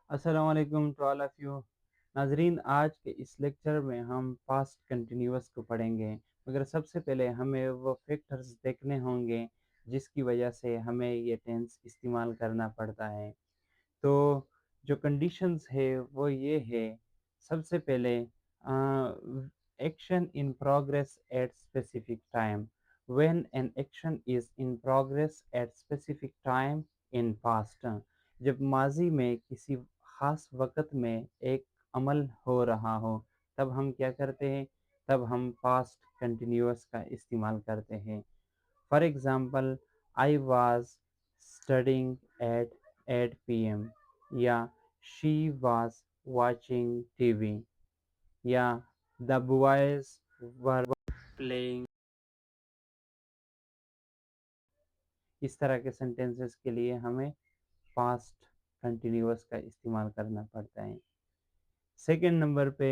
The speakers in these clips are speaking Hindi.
अस्सलाम वालेकुम टू ऑल ऑफ़ यू। नाज़रीन, आज के इस लेक्चर में हम पास्ट कंटिन्यूअस को पढ़ेंगे, मगर सबसे पहले हमें वो फैक्टर्स देखने होंगे जिसकी वजह से हमें ये टेंस इस्तेमाल करना पड़ता है। तो जो कंडीशंस है वो ये है, सबसे पहले action in progress at specific time. When an action is in progress at specific time in past, जब माजी में किसी ख़ास वक़्त में एक अमल हो रहा हो, तब हम क्या करते हैं? तब हम पास्ट कंटिन्यूअस का इस्तेमाल करते हैं। For example, I was studying at 8 PM, या शी वाज़ वाचिंग टीवी, या द बॉयज़ वर प्लेइंग। इस तरह के सेंटेंसेस के लिए हमें पास्ट कंटिन्यूअस का इस्तेमाल करना पड़ता है। सेकंड नंबर पे,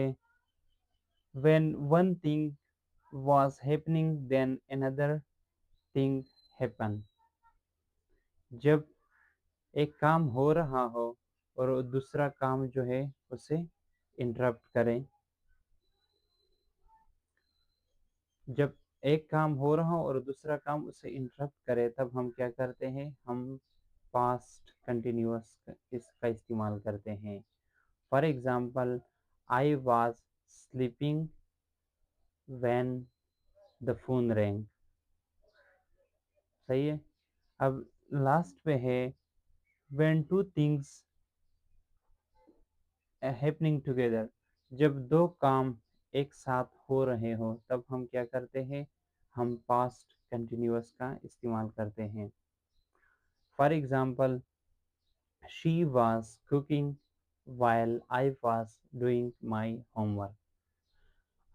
when one thing was happening then another thing happen. जब एक काम हो रहा हो और दूसरा काम जो है उसे इंटरप्ट करें। जब एक काम हो रहा हो और दूसरा काम उसे इंटरप्ट करे, तब हम क्या करते हैं? हम पास्ट कंटिन्यूअस इसका इस्तेमाल करते हैं। For example, I was sleeping when the phone wrong. सही है। अब लास्ट पे है, when two things happening together. जब दो काम एक साथ हो रहे हो, तब हम क्या करते हैं? हम पास्ट कंटिन्यूअस का इस्तेमाल करते हैं। For example, she was cooking while I was doing my homework।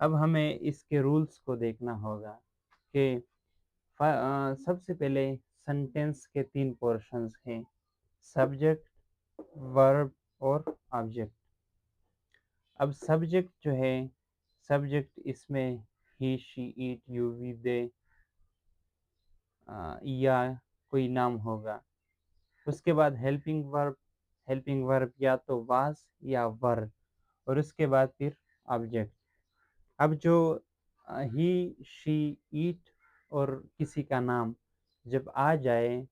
अब हमें इसके रूल्स को देखना होगा कि सबसे पहले सेंटेंस के तीन पोर्शंस हैं, सब्जेक्ट, वर्ब और ऑब्जेक्ट। अब सब्जेक्ट जो है, सब्जेक्ट इसमें ही, शी, इट, यू, वी, दे या कोई नाम होगा। उसके बाद हेल्पिंग वर्ब या तो वाज या वर, और उसके बाद फिर ऑब्जेक्ट। अब जो ही, शी, ईट और किसी का नाम जब आ जाए,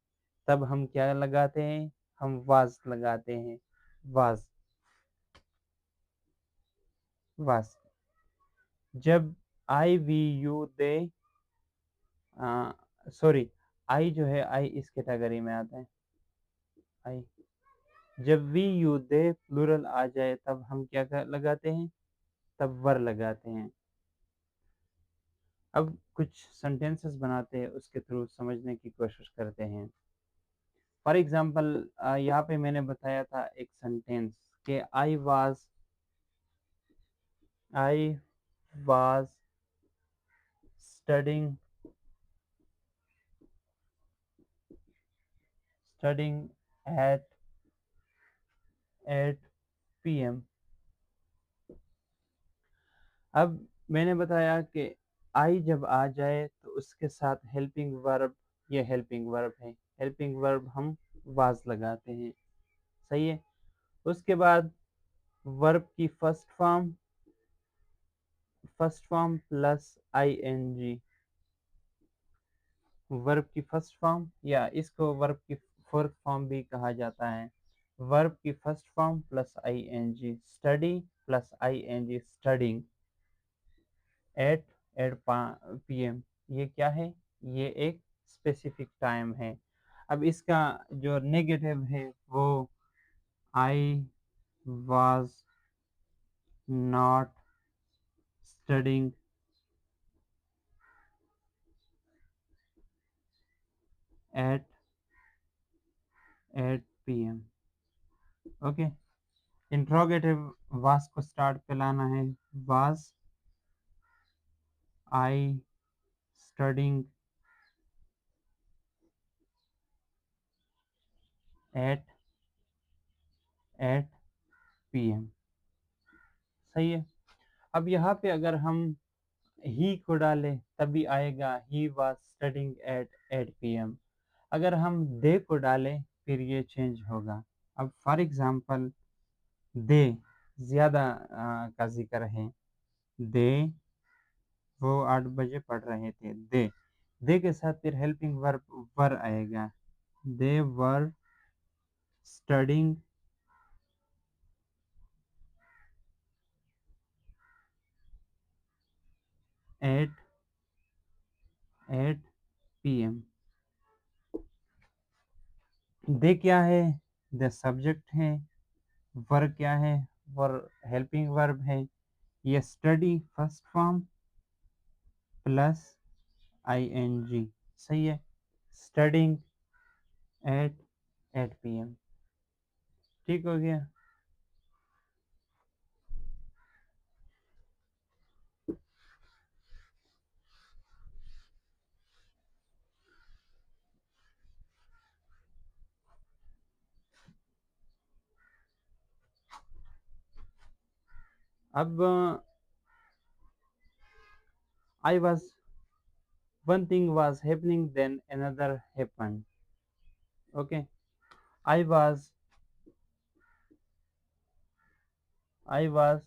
तब हम क्या लगाते हैं? हम वाज लगाते हैं। Was, was. जब आई, वी, यू, दे, सॉरी, आई जो है, आई इस कैटेगरी में आता है। आई, जब वी, यू, दे प्लूरल आ जाए, तब हम क्या लगाते हैं? तब वर लगाते हैं। अब कुछ सेंटेंसेस बनाते हैं, उसके थ्रू समझने की कोशिश करते हैं। फॉर एग्जाम्पल, यहाँ पे मैंने बताया था एक सेंटेंस कि I was studying studying at 8 PM. अब मैंने बताया कि आई जब आ जाए तो उसके साथ हेल्पिंग वर्ब, ये हेल्पिंग वर्ब है, हेल्पिंग वर्ब हम वाज लगाते हैं। सही है। उसके बाद वर्ब की first form plus I N G. Verb की फर्स्ट फॉर्म, या इसको वर्ब की फोर्थ फॉर्म भी कहा जाता है। वर्ब की first form plus I N G, study plus I N G, studying at 8 PM. ये क्या है? ये एक स्पेसिफिक टाइम है। अब इसका जो नेगेटिव है वो, I was not studying at 8 PM. Okay. Interrogative was को स्टार्ट पे लाना है। Was I studying at 8 PM. सही है। अब यहाँ पे अगर हम ही को डालें, तभी आएगा he was studying at 8 PM. अगर हम दे को डालें, फिर ये चेंज होगा। अब फॉर एग्जांपल, दे ज़्यादा का ज़िक्र है। दे वो 8 बजे पढ़ रहे थे। दे के साथ फिर हेल्पिंग वर्ब वर आएगा। दे वर स्टडिंग एट 8 PM। दे क्या है? द सब्जेक्ट है। वर क्या है? वर हेल्पिंग वर्ब है। ये study first form plus ING। सही है। Studying at 8 PM। ठीक हो गया। अब I was one thing was happening, then another happened. Okay, i was I was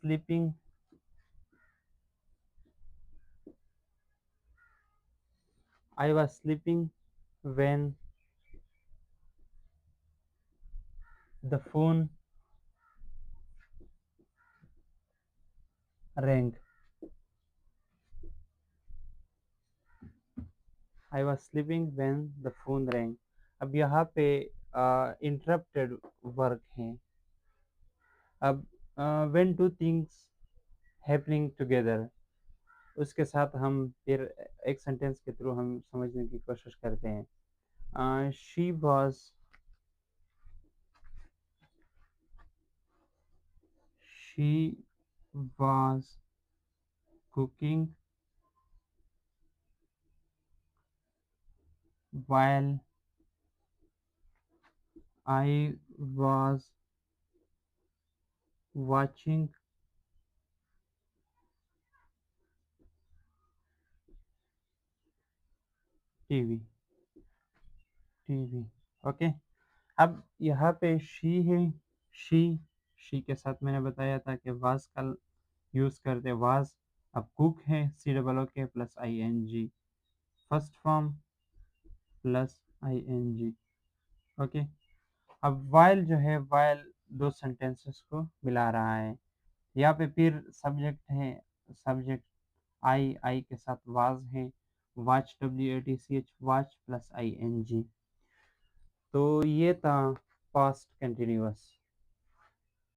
sleeping. I was sleeping when the phone rang. I was sleeping when the phone rang. अब यहाँ पे इंटरप्टेड वर्क है। अब when two things happening together, उसके साथ हम फिर एक सेंटेंस के थ्रू हम समझने की कोशिश करते हैं। She was cooking while I was watching TV. TV. Okay. अब यहाँ पे शी है। शी शी के साथ मैंने बताया था कि वाज का यूज़ करते वाज। अब कुक है COOK plus ING first form plus ING। Okay. अब वाइल जो है वाइल दो सेंटेंसेस को मिला रहा है। यहाँ पे फिर सब्जेक्ट है। सब्जेक्ट आई के साथ वाज है। Watch WATCH watch plus ING। तो ये था पास्ट कंटिन्यूअस।